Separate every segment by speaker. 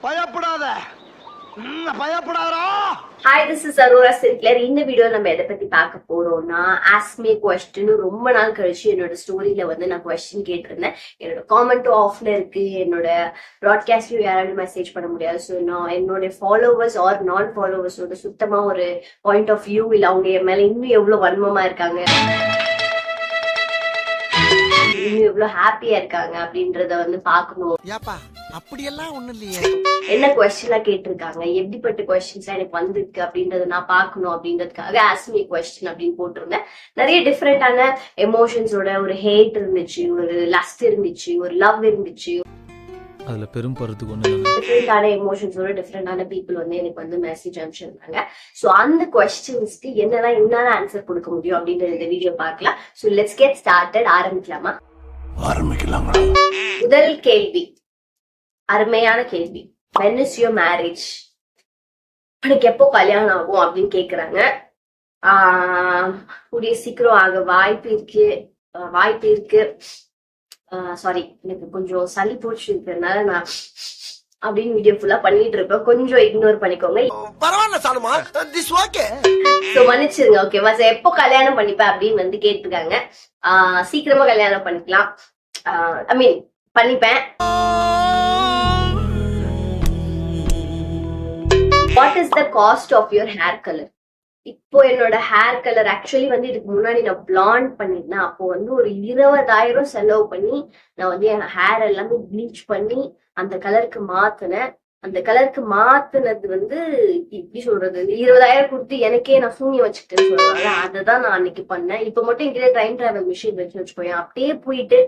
Speaker 1: பயப்படாத பயப்படாதா.
Speaker 2: Hi, this is Aurora Sinclair. இந்த video நம்ம எதை பத்தி பார்க்க போறோம்னா ask me a question. ரொம்ப நாள் கழிச்சு என்னோட ஸ்டோரியில வந்து நான் கொஸ்டின் கேட்டிருந்தேன். என்னோட காமெண்ட் ஆஃப்ல இருக்கு, என்னோட ப்ராட்காஸ்ட்லயும் யாராலும் மெசேஜ் பண்ண முடியாது. ஸோ நான் என்னோட ஃபாலோவர்ஸ் ஆர் நான் ஃபாலோவர்ஸோட சுத்தமா ஒரு பாயிண்ட் ஆஃப் வியூ இல்ல அவங்க என் மேல இன்னும் எவ்வளவு வன்மமா இருக்காங்க, இன்னும் எவ்வளவு ஹாப்பியா இருக்காங்க அப்படின்றத வந்து பாக்கணும்.
Speaker 1: அப்படியெல்லாம் ஒண்ணு இல்லையே.
Speaker 2: என்ன கொஸ்டின்லாம் கேட்டிருக்காங்க, எப்படிப்பட்ட கொஸ்டின்ஸ் எனக்கு வந்திருக்கு அப்படின்றத நான் பாக்கணும் அப்படின்றதுக்காக ஆஸ்க் மீ கொஸ்டின் அப்படின்னு போட்டிருந்தேன். நிறைய டிஃப்ரெண்டான எமோஷன்ஸோட ஒரு ஹேட் இருந்துச்சு, ஒரு லஸ்ட் இருந்துச்சு, ஒரு லவ் இருந்துச்சு.
Speaker 3: அதுல பெரும் பருத்துக்கு ஒண்ணு
Speaker 2: டிஃப்ரெண்டான எமோஷன்ஸோட டிஃப்ரெண்டான பீப்புள் வந்து எனக்கு வந்து மெசேஜ் அனுப்பிச்சிருந்தாங்க. ஸோ அந்த கொஸ்டின்ஸ்க்கு என்னென்ன ஆன்சர் கொடுக்க முடியும் அப்படின்ற இந்த வீடியோ பார்க்கலாம். So let's get started. ஆரம்பிக்கலாமா?
Speaker 1: ஆரம்பிக்கலாங்க.
Speaker 2: முதல் கேள்வி, அருமையான கேள்வி. when is your marriage? உனக்கு எப்போ கல்யாணம் ஆகும் அப்படின்னு கேக்குறாங்க. கூடிய சீக்கிரம் ஆக வாய்ப்பு இருக்கு. சாரி, எனக்கு கொஞ்சம் சளி போச்சு இருக்கிறதுனால நான் அப்படின்னு வீடியோ ஃபுல்லா பண்ணிட்டு இருப்பேன். கொஞ்சம் இக்னோர் பண்ணிக்கோங்க.
Speaker 1: பரவாயில்ல சாலுமா, திஸ் ஓகே.
Speaker 2: சோ மன்னிச்சிருங்க. ஓகேவா? எப்போ கல்யாணம் பண்ணிப்ப அப்படின்னு வந்து கேட்டிருக்காங்க. சீக்கிரமா கல்யாணம் பண்ணிக்கலாம். ஐ மீன் பண்ணிப்பேன். What is the cost of your hair colour? இப்போ என்னோட ஹேர் கலர் ஆக்சுவலி வந்து இதுக்கு முன்னாடி நான் பிளாண்ட் பண்ணிருந்தேன். அப்போ வந்து ஒரு 20,000 செலவு பண்ணி நான் வந்து என் ஹேர் எல்லாமே ப்ளீச் பண்ணி அந்த கலருக்கு மாத்தினேன். அந்த கலருக்கு மாத்தினது வந்து எப்படி சொல்றது, 20,000 கொடுத்து எனக்கே நான் சூனியம் வச்சுக்கிட்டேன்னு சொல்றாங்க. அததான் நான் அன்னைக்கு பண்ணேன். இப்ப மட்டும் என்கிட்ட டைம் டிராவல் மிஷின் வச்சு வச்சுக்கோங்க, அப்படியே போயிட்டு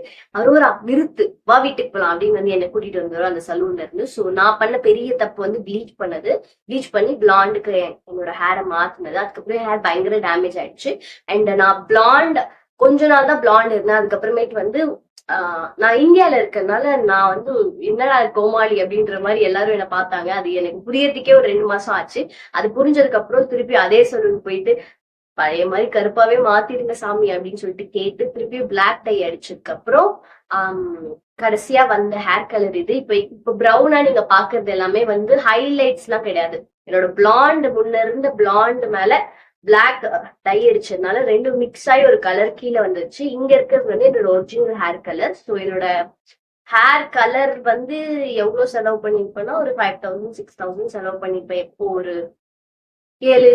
Speaker 2: அரோரா நிறுத்து, வா வீட்டுக்கு போலாம் அப்படின்னு வந்து என்னை கூட்டிட்டு வந்துடும் அந்த சலூன்ல இருந்து. சோ நான் பண்ண பெரிய தப்பு வந்து ப்ளீச் பண்ணி பிளாண்டுக்கு என்னோட ஹேரை மாத்தினது. அதுக்கப்புறம் ஹேர் பயங்கர டேமேஜ் ஆயிடுச்சு. அண்ட் நான் பிளாண்ட் கொஞ்ச நாள் தான் பிளாண்ட் இருந்தேன். அதுக்கப்புறமேட்டு வந்து நான் இந்தியால இருக்கறதுனால நான் வந்து என்னடா கோமாளி அப்படின்ற மாதிரி எல்லாரும் என்ன பார்த்தாங்க. அது எனக்கு புரியறதுக்கே ஒரு 2 மாசம் ஆச்சு. அது புரிஞ்சதுக்கு அப்புறம் திருப்பி அதே சலூன் போயிட்டு பழைய மாதிரி கருப்பாவே மாத்திருங்க சாமி அப்படின்னு சொல்லிட்டு கேட்டு திருப்பி பிளாக் டை அடிச்சதுக்கு அப்புறம் கடைசியா வந்த ஹேர் கலர் இது. இப்ப ப்ரௌனா நீங்க பாக்குறது எல்லாமே வந்து ஹைலைட்ஸ் எல்லாம் கிடையாது. என்னோட பிளாண்ட் முன்ன இருந்த பிளாண்ட் மேல பிளாக் டை அடிச்சதுனால ரெண்டும் மிக்ஸ் ஆகி ஒரு கலர் கீழே வந்துருச்சு. இங்க இருக்கிறது வந்து என்னோட ஒரிஜினல் ஹேர் கலர். ஸோ என்னோட ஹேர் கலர் வந்து எவ்வளவு செலவு பண்ணிருப்பேன்னா ஒரு 5,000 6,000 செலவு பண்ணிருப்பேன். எப்போ ஒரு 7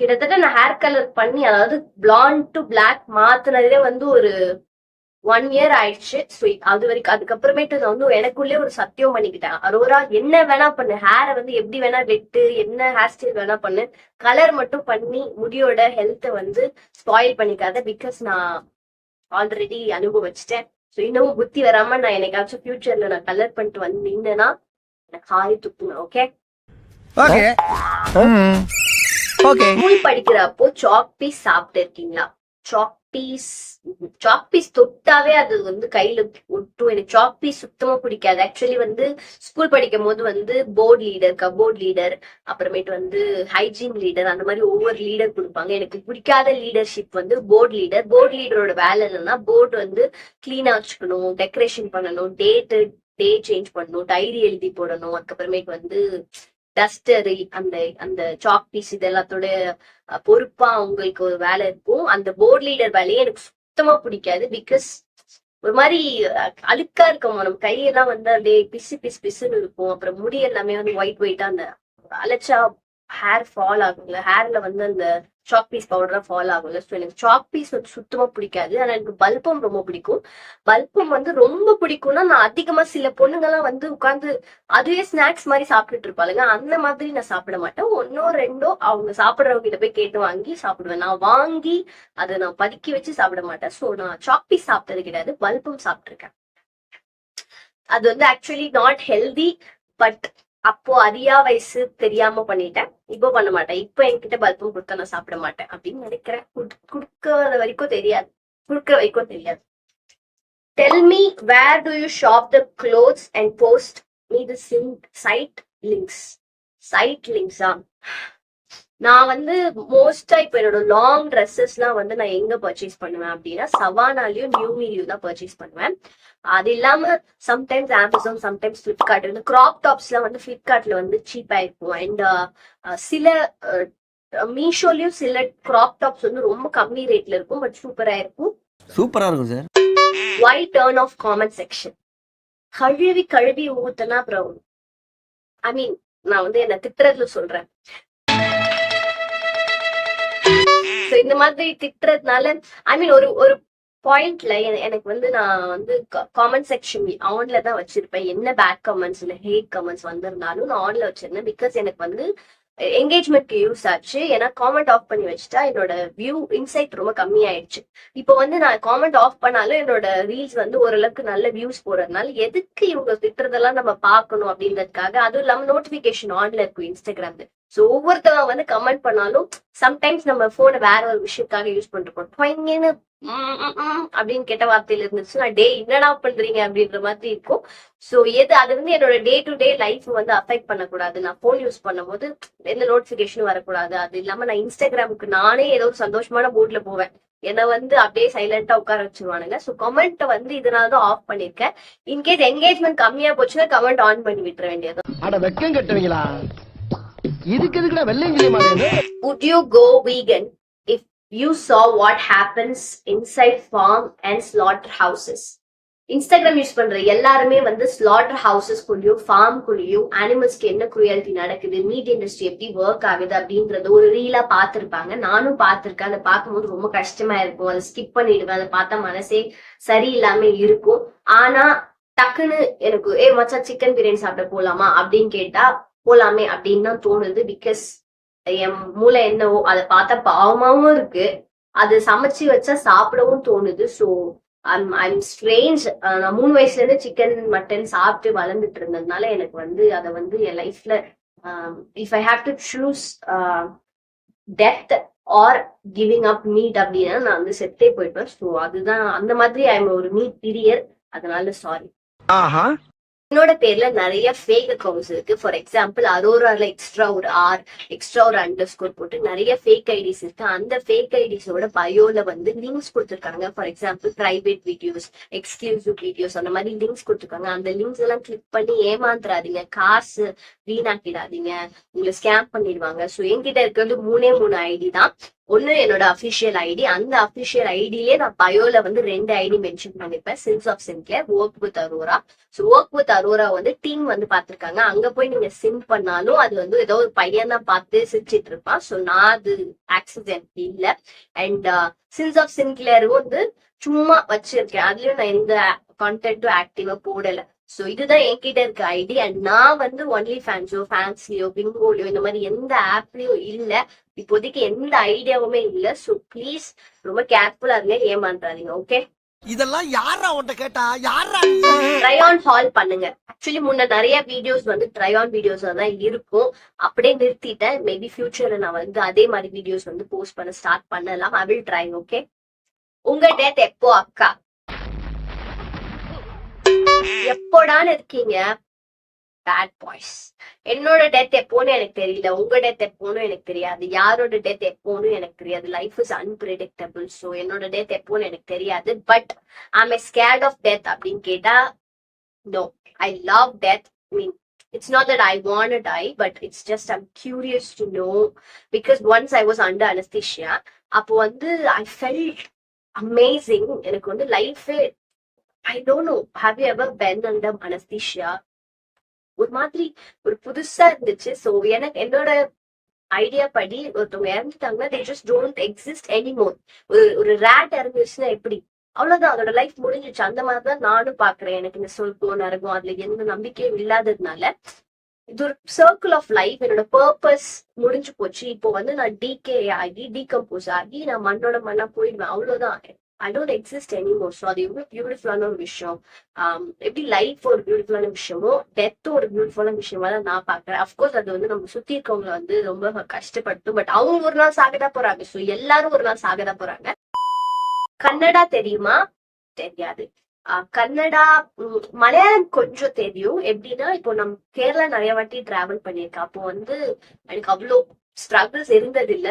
Speaker 2: கிட்டத்தட்ட நான் ஹேர் கலர் பண்ணி, அதாவது பிளாண்ட் டு பிளாக் மாத்தினதே வந்து ஒரு 1 இயர் ஆயிடுச்சு. ஸோ அது வரைக்கும் அதுக்கப்புறமேட்டு நான் வந்து எனக்குள்ளே ஒரு சத்தியம் பண்ணிக்கிட்டேன், அரோரா என்ன வேணா பண்ணு, ஹேரை வந்து எப்படி வேணா வெட்டு, என்ன ஹேர் ஸ்டைல் வேணா பண்ணு, கலர் மட்டும் பண்ணி முடியோட ஹெல்த்தை வந்து ஸ்பாயில் பண்ணிக்காத. பிகாஸ் நான் ஆல்ரெடி அனுபவிச்சிட்டேன். ஸோ இன்னமும் புத்தி வராம நான் என்னைக்காச்சும் ஃபியூச்சர்ல நான் கலர் பண்ணிட்டு வந்து நின்னா எனக்கு ஹாரி துப்புங்க. ஓகே ஸ்கூல் படிக்கிறப்போ சாக் பீஸ் சாப்பிட்டு இருக்கீங்களா? சாக் பீஸ் தொட்டாவே அது வந்து கையில ஒட்டும். எனக்கு சாக் பீஸ் சுத்தமா பிடிக்காது. ஆக்சுவலி வந்து ஸ்கூல் படிக்கும் போது வந்து போர்ட் லீடர், கபோர்ட் லீடர், அப்புறமேட்டு வந்து ஹைஜீன் லீடர், அந்த மாதிரி ஒவ்வொரு லீடர் கொடுப்பாங்க. எனக்கு பிடிக்காத லீடர்ஷிப் வந்து போர்ட் லீடர். போர்ட் லீடரோட வேலை என்னன்னா போர்டு வந்து கிளீனா வச்சுக்கணும், டெக்கரேஷன் பண்ணணும், டே சேஞ்ச் பண்ணணும், டைரி எழுதி போடணும், அதுக்கப்புறமேட்டு வந்து டஸ்டர், அந்த சாக் பீஸ் இது எல்லாத்தோட பொறுப்பா அவங்களுக்கு ஒரு வேலை இருக்கும். அந்த போர்ட் லீடர் வேலையே எனக்கு சுத்தமா பிடிக்காது. பிகாஸ் ஒரு மாதிரி அழுக்கா இருக்கும், நம்ம கையெல்லாம் வந்து அப்படியே பிசுன்னு இருக்கும். அப்புறம் முடி எல்லாமே வந்து ஒயிட்டா அந்த அழைச்சா ஹேர் ஃபால் ஆகும்ல, ஹேர்ல வந்து அந்த சாக் பீஸ் பவுடர் ஃபால் ஆகும்ல. ஸோ எனக்கு சாக் பீஸ் வந்து சுத்தமா பிடிக்காது. ஆனா எனக்கு பல்பம் ரொம்ப பிடிக்கும். பல்பம் வந்து ரொம்ப பிடிக்கும்னா நான் அதிகமா, சில பொண்ணுங்கெல்லாம் வந்து உட்காந்து அதுவே ஸ்நாக்ஸ் மாதிரி சாப்பிட்டுட்டு இருப்பாளுங்க, அந்த மாதிரி நான் சாப்பிட மாட்டேன். 1 or 2 அவங்க சாப்பிடுறவங்க கிட்ட போய் கேட்டு வாங்கி சாப்பிடுவேன். நான் வாங்கி அதை நான் பதுக்கி வச்சு சாப்பிட மாட்டேன். ஸோ நான் சாக் பீஸ் சாப்பிட்டது கிடையாது, பல்பம் சாப்பிட்டுருக்கேன். அது வந்து ஆக்சுவலி நாட் ஹெல்தி. பட் அப்போ அறியா வயசு தெரியாம பண்ணிட்டேன். இப்போ பண்ண மாட்டேன். இப்போ என்கிட்ட பல்பம் கொடுத்தா நான் சாப்பிட மாட்டேன் அப்படின்னு நினைக்கிறேன். கொடுக்கற வரைக்கும் தெரியாது. Tell me, where do you shop the clothes and post me the site links? நான் வந்து மோஸ்டா இப்ப என்னோட லாங் ட்ரெஸ்ஸஸ் எல்லாம் வந்து நான் எங்க பர்ச்சேஸ் பண்ணுவேன் அப்படின்னா சவானாலையும் நியூமிலியும் தான் பர்ச்சேஸ் பண்ணுவேன். அது இல்லாம சம்டைம்ஸ் அமேசான், சம்டைம்ஸ் பிளிப்கார்ட். இந்த கிராப் டாப்ஸ் எல்லாம் வந்து பிளிப்கார்ட்ல வந்து சீப்பா இருக்கும். அண்ட் சில மீஷோலயும் சில கிராப் டாப்ஸ் வந்து ரொம்ப கம்மி ரேட்ல இருக்கும், பட் சூப்பரா இருக்கும்.
Speaker 4: சூப்பரா இருக்கும் sir.
Speaker 2: Why turn off comment section? கழுவி ஊத்துனா அப்புறம் ஐ மீன் நான் வந்து என்ன திட்டுறதுல சொல்றேன். இந்த மாதிரி திட்டுறதுனால ஐ மீன் ஒரு ஒரு பாயிண்ட்ல எனக்கு வந்து நான் வந்து காமெண்ட் செக்ஷன் ஆன்ல தான் வச்சிருப்பேன். என்ன பேட் கமெண்ட்ஸ் இல்ல ஹேட் கமெண்ட்ஸ் வந்திருந்தாலும் நான் ஆன்ல வச்சிருந்தேன். பிகாஸ் எனக்கு வந்து என்கேஜ்மெண்ட்க்கு யூஸ் ஆச்சு. ஏன்னா காமெண்ட் ஆஃப் பண்ணி வச்சுட்டா என்னோட வியூ இன்சைட் ரொம்ப கம்மி ஆயிடுச்சு. இப்போ வந்து நான் காமெண்ட் ஆஃப் பண்ணாலும் என்னோட ரீல்ஸ் வந்து ஓரளவுக்கு நல்ல வியூஸ் போறதுனால எதுக்கு இவங்க திட்டுறதெல்லாம் நம்ம பார்க்கணும் அப்படின்றதுக்காக. அதுவும் இல்லாம நோட்டிபிகேஷன் ஆன்ல இருக்கும் இன்ஸ்டாகிராம்ல. சோ ஒவ்வொருத்தவங்க வந்து கமெண்ட் பண்ணாலும் சம்டைம்ஸ் நம்ம போனை வேற ஒரு விஷயத்துக்காக யூஸ் பண்ணிருப்போம். அப்படின்னு கெட்ட வார்த்தையில இருந்துச்சுன்னா டே என்னடா பண்றீங்க அப்படின்ற மாதிரி இருக்கும். சோ அது வந்து என்னோட டே டு டே லைஃப் வந்து அஃபெக்ட் பண்ணக்கூடாது. நான் போன் யூஸ் பண்ணும் போது எந்த நோட்டிபிகேஷனும் வரக்கூடாது. அது இல்லாம நான் இன்ஸ்டாகிராமுக்கு நானே ஏதோ ஒரு சந்தோஷமான மூட்ல போவேன். என்னை வந்து அப்படியே சைலண்டா உட்கார வச்சிருவானுங்க. சோ கமெண்ட் வந்து இதனாலதான் ஆஃப் பண்ணிருக்கேன். இன்கேஸ் என்கேஜ்மெண்ட் கம்மியா போச்சுன்னா கமெண்ட் ஆன் பண்ணி விட்டுற வேண்டியது.
Speaker 1: அட வெக்கம் கட்டுவீங்களா? இதுக்கு எதுக்குடா வெள்ளையங்கிலி மாதிரி?
Speaker 2: Would you go vegan if you saw what happens inside farm and slaughterhouses? Instagram use பண்ற எல்லாருமே வந்து ஸ்லாட்டர் ஹவுசஸ் குள்ளயும் ஃபார்ம் குள்ளயும் அனிமல்ஸ்க்கு என்ன குரியாலிட்டி நடக்குது, மீட் இண்டஸ்ட்ரி எப்படி ஒர்க் ஆகுது அப்படின்றது ஒரு ரீலா பாத்திருப்பாங்க. நானும் பாத்திருக்கேன். அதை பார்க்கும்போது ரொம்ப கஷ்டமா இருக்கும். அதை ஸ்கிப் பண்ணிடுவேன். அதை பார்த்தா மனசே சரியில்லாம இருக்கும். ஆனா டக்குன்னு எனக்கு மச்சான் சிக்கன் பிரியாணி சாப்பிட போலாமா அப்படின்னு கேட்டா போலாமே அப்படின்னு தான் தோணுது. பிகாஸ் என் மூளை என்னவோ அதை பார்த்தா பாவமாவும் இருக்கு, அது சமைச்சு வச்சா சாப்பிடவும் தோணுது. So I'm strange. நான் 3 வயசுல இருந்து சிக்கன் மட்டன் சாப்பிட்டு வளர்ந்துட்டு இருந்ததுனால எனக்கு வந்து அதை வந்து என் லைஃப்ல if I have to choose death are giving up meet அப்படின்னா நான் வந்து செத்தே போயிட்டேன். ஸோ அதுதான் அந்த மாதிரி ஐம் ஒரு மீட் பிரியர். அதனால சாரி. என்னோட பேர்ல நிறைய ஃபேக் அக்கௌண்ட்ஸ் இருக்கு. ஃபார் எக்ஸாம்பிள் அரோரால எக்ஸ்ட்ரா ஒரு எக்ஸ்ட்ரா ஒரு அண்டர்ஸ்கோர் போட்டு நிறைய ஃபேக் ஐடிஸ் இருக்கு. அந்த ஃபேக் ஐடிஸோட பயோல வந்து லிங்க்ஸ் கொடுத்துருக்காங்க. For example private videos, exclusive videos, அந்த மாதிரி லிங்க்ஸ் கொடுத்துருக்காங்க. அந்த லிங்க்ஸ் எல்லாம் கிளிக் பண்ணி ஏமாந்துறாதீங்க, காசு வீணாக்கிடாதீங்க, உங்களை ஸ்கேம் பண்ணிடுவாங்க. ஸோ என்கிட்ட இருக்கிறது 3 ஐடி தான். ஒன்னு என்னோட அபிஷியல் ஐடி. அந்த அபிஷியல் ஐடியிலே நான் பயோல வந்து 2 ஐடி மென்ஷன் பண்ணிருப்பேன். Since of Sinclair, work with Aurora. So work with Aurora வந்து டீம் வந்து பாத்திருக்காங்க. அங்க போய் நீங்க சிம் பண்ணாலும் அது வந்து ஏதோ ஒரு பையன் தான் பார்த்து சிரிச்சிட்டு இருப்பான். ஸோ நான் அது ஆக்சஸ் எனக்கு இல்ல. அண்ட் சின்ஸ் ஆஃப் சின்க்ளேரும் வந்து சும்மா வச்சிருக்கேன். அதுலயும் நான் எந்த கான்டென்ட்டும் ஆக்டிவா போடல. சோ இதுதான் என்கிட்ட இருக்க ஐடி. அண்ட் நான் வந்து ஒன்லி ஃபேன்ஸோ, ஃபேன்ஸ்லயோ, பிங்கோலயோ இந்த மாதிரி எந்த ஆப்லயும் இல்ல. இப்போதைக்கு எந்த ஐடியாவுமே இல்ல. சோ ப்ளீஸ் ரொம்ப கேர்ஃபுல்லா இருங்க, ஏமாந்துறாதீங்க. ஓகே,
Speaker 1: இதெல்லாம் யாரா உன்கிட்ட கேட்டா? யாரா?
Speaker 2: ட்ரை ஆன் ஹால் பண்ணுங்க. ஆக்சுவலி முன்ன நிறைய வீடியோஸ் வந்து ட்ரை ஆன் வீடியோஸ் தான் இருக்கும். அப்படியே நிறுத்திட்டேன். மேபி ஃபியூச்சர்ல நான் வந்து அதே மாதிரி வீடியோஸ் வந்து போஸ்ட் பண்ண ஸ்டார்ட் பண்ணலாம். I will try. ஓகே, உங்க டேட் எப்போ அக்கா? எப்போடான்னு இருக்கீங்க பேட் பாய்ஸ். என்னோட டெத் எப்போன்னு எனக்கு தெரியல, உங்க டெத் எப்போன்னு எனக்கு தெரியாது, யாரோட டெத் எப்போன்னு எனக்கு தெரியாது. Life is unpredictable. சோ என்னோட டெத் எப்போன்னு எனக்கு தெரியாது. But I'm scared of death அப்படின்னு கேட்டா no, I love death. Mean it's not that I want to die, but it's just I'm curious to know, because once I was under anesthesia, அப்போ வந்து I felt amazing. எனக்கு வந்து life I don't know, have you ever been under anesthesia? ஒரு மாதிரி ஒரு புதுசா இருந்துச்சு. So எனக்கு என்னோட ஐடியா படி ஒருத்தவங்க இறந்துட்டாங்கன்னா they just don't exist anymore. ஒரு ரேட் இறந்துச்சுன்னா எப்படி, அவ்வளவுதான், அதோட லைஃப் முடிஞ்சிச்சு. அந்த மாதிரிதான் நானும் பாக்குறேன். எனக்கு இந்த சொர்க்கம் நரகம் அதுல எந்த நம்பிக்கையும் இல்லாததுனால இது ஒரு சர்க்கிள் ஆஃப் லைஃப். என்னோட பர்பஸ் முடிஞ்சு போச்சு. இப்போ வந்து நான் டீகே ஆகி டீகம்போஸ் ஆகி நான் மண்ணோட மண்ணா போயிடுவேன். அவ்வளவுதான், I don't exist anymore. So அது எவ்வளவு பியூட்டிஃபுல்லான ஒரு விஷயம். எப்படி லைஃப் ஒரு பியூட்டிஃபுல்லான விஷயமோ டெத் ஒரு பியூட்டிஃபுல்லான விஷயமா தான் நான் பாக்குறேன். அப்கோர்ஸ் அது வந்து நம்ம சுத்தி இருக்கவங்களை வந்து ரொம்ப கஷ்டப்படுத்தும். பட் அவங்க ஒரு நாள் சாகதான் போறாங்க. ஸோ எல்லாரும் ஒரு நாள் சாகதான் போறாங்க. கன்னடா தெரியுமா? தெரியாது. கன்னடா, மலையாளம் கொஞ்சம் தெரியும். எப்படின்னா இப்போ நம்ம கேரளா நிறைய வாட்டி டிராவல் பண்ணியிருக்கேன். அப்போ வந்து எனக்கு அவ்வளோ ஸ்ட்ரகிள்ஸ் இருந்ததில்ல.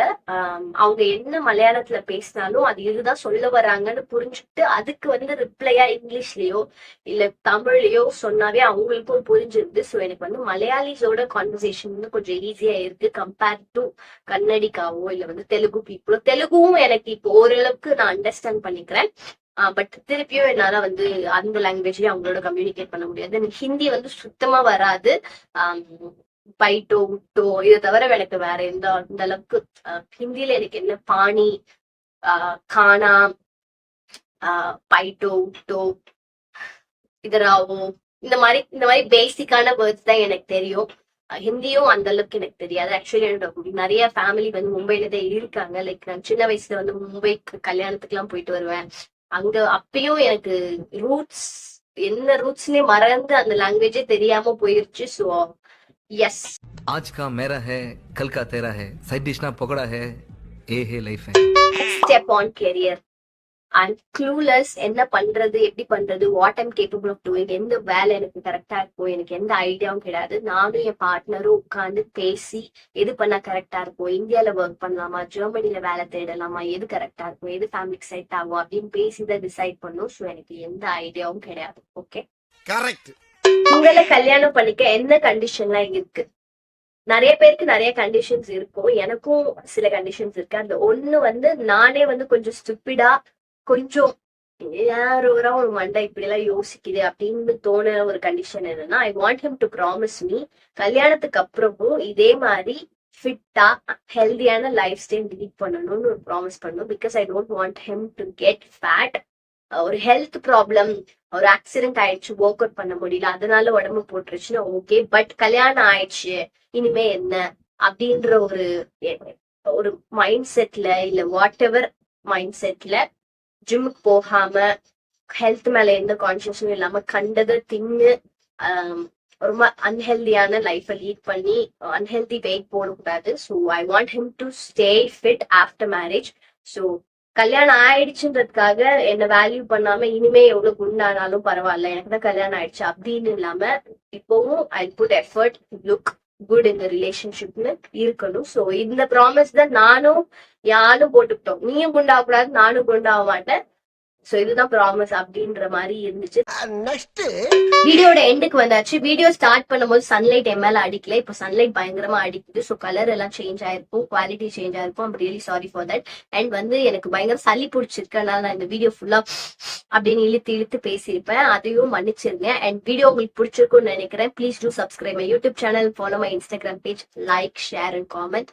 Speaker 2: அவங்க என்ன மலையாளத்துல பேசினாலும் அது இதுதான் சொல்ல வராங்கன்னு புரிஞ்சுட்டு அதுக்கு வந்து ரிப்ளையா இங்கிலீஷ்லயோ இல்ல தமிழ்லயோ சொன்னாவே அவங்களுக்கும் புரிஞ்சிருது. ஸோ எனக்கு வந்து மலையாளிஸோட கான்வர்சேஷன் வந்து கொஞ்சம் ஈஸியா இருக்கு கம்பேர்ட் டு கன்னடிக்காவோ இல்ல வந்து தெலுங்கு பீப்புளோ. தெலுங்கும் எனக்கு இப்போ ஓரளவுக்கு நான் அண்டர்ஸ்டாண்ட் பண்ணிக்கிறேன். பட் திருப்பியும் என்னால வந்து அந்த லாங்குவேஜ்லயே அவங்களோட கம்யூனிகேட் பண்ண முடியாது. எனக்கு ஹிந்தி வந்து சுத்தமா வராது. பைட்டோ உட்டோ இதை தவிர எனக்கு வேற எந்த அந்த அளவுக்கு ஹிந்தியில எனக்கு என்ன பாணி கானா பைட்டோ உட்டோ இதராவோ இந்த மாதிரி பேசிக்கான வேர்ட்ஸ் தான் எனக்கு தெரியும். ஹிந்தியும் அந்த அளவுக்கு எனக்கு தெரியாது. ஆக்சுவலி என்னோட நிறைய ஃபேமிலி வந்து மும்பைல தான் இருக்காங்க. லைக் நான் சின்ன வயசுல வந்து மும்பைக்கு கல்யாணத்துக்கு எல்லாம் போயிட்டு வருவேன். அங்க அப்பயும் எனக்கு ரூட்ஸ் என்ன ரூட்ஸ்னே மறந்து அந்த லாங்குவேஜே தெரியாம போயிருச்சு. ஸோ எஸ்,
Speaker 4: आज का मेरा है कल का तेरा है साइड डिश ना पकड़ा है ये है लाइफ है
Speaker 2: step on career and clueless. என்ன பண்றது எப்படி பண்றது, what I'm capable of doing, எந்த வேலை எனக்கு கரெக்டா இருக்கும், எனக்கு எந்த ஐடியாவும் கிடையாது. நானும் என் பார்ட்னரும் உட்காந்து பேசி எது பண்ணா கரெக்டா இருக்கும், இந்தியால ஒர்க் பண்ணலாமா ஜெர்மனில வேலை தேடலாமா, எது கரெக்டா இருக்கும், எது ஃபேமிலிக்கு செட் ஆகும் அப்படின்னு பேசி தான் டிசைட் பண்ணும். ஸோ எனக்கு எந்த ஐடியாவும் கிடையாது. Okay,
Speaker 1: correct.
Speaker 2: உங்களை கல்யாணம் பண்ணிக்க என்ன கண்டிஷன்லாம் இருக்கு? நிறைய பேருக்கு நிறைய கண்டிஷன்ஸ் இருக்கும். எனக்கும் சில கண்டிஷன்ஸ் இருக்கு. அந்த ஒண்ணு வந்து நானே வந்து கொஞ்சம் ஸ்டூபிடா கொஞ்சம் யாரோரா ஒரு மண்டை இப்படி எல்லாம் யோசிக்குது அப்படின்னு தோணுற ஒரு கண்டிஷன் என்னன்னா, I want him to promise me கல்யாணத்துக்கு அப்புறமும் இதே மாதிரி ஃபிட்டா ஹெல்தியான லைஃப் ஸ்டைல் லீட் பண்ணணும்னு ஒரு ப்ராமிஸ் பண்ணணும். Because I don't want him to get fat. ஒரு ஹெல்த் ப்ராப்ளம், ஒரு ஆக்சிடென்ட் ஆயிடுச்சு, ஒர்க் அவுட் பண்ண முடியல, அதனால உடம்பு போட்டுருச்சுன்னா ஓகே. பட் கல்யாணம் ஆயிடுச்சு இனிமே என்ன அப்படின்ற ஒரு மைண்ட் செட்ல இல்ல வாட் எவர் மைண்ட் செட்ல ஜிம்முக்கு போகாம ஹெல்த் மேல எந்த கான்சியஸும் இல்லாம கண்டதை தின்னு ரொம்ப அன்ஹெல்தியான லைஃபை லீட் பண்ணி அன்ஹெல்தி வெயிட் போடக்கூடாது. So I want him to stay fit after marriage. So கல்யாணம் ஆயிடுச்சுன்றதுக்காக என்ன வேல்யூ பண்ணாம இனிமே எவ்வளவு குண்டானாலும் பரவாயில்ல, எனக்கு தான் கல்யாணம் ஆயிடுச்சு அப்படின்னு இல்லாம இப்பவும் I put effort look good இந்த ரிலேஷன்ஷிப்னு இருக்கணும். ஸோ இந்த ப்ராமிஸ் தான் நானும் யாரும் போட்டுக்கிட்டோம். நீயும் குண்டாக கூடாது, நானும் குண்டாக மாட்டேன். சோ இதுதான் ப்ராமிஸ் அப்படின்ற மாதிரி இருந்துச்சு.
Speaker 1: நெக்ஸ்ட்
Speaker 2: வீடியோட எண்டுக்கு வந்தாச்சு. வீடியோ ஸ்டார்ட் பண்ணும்போது சன்லைட் எம்எல் அடிக்கல. இப்போ சன்லைட் பயங்கரமா அடிக்குது. ஸோ கலர் எல்லாம் சேஞ்ச் ஆயிருக்கும், குவாலிட்டி சேஞ்ச் ஆயிருக்கும். I'm really sorry for that. And வந்து எனக்கு பயங்கர சளி பிடிச்சிருக்கனால நான் இந்த வீடியோ ஃபுல்லா அப்படின்னு இழுத்து பேசியிருப்பேன். அதையும் மன்னிச்சிருங்க. அண்ட் வீடியோ உங்களுக்கு பிடிச்சிருக்கும்னு நினைக்கிறேன். Please do subscribe my YouTube channel, follow my Instagram page, like, share and comment.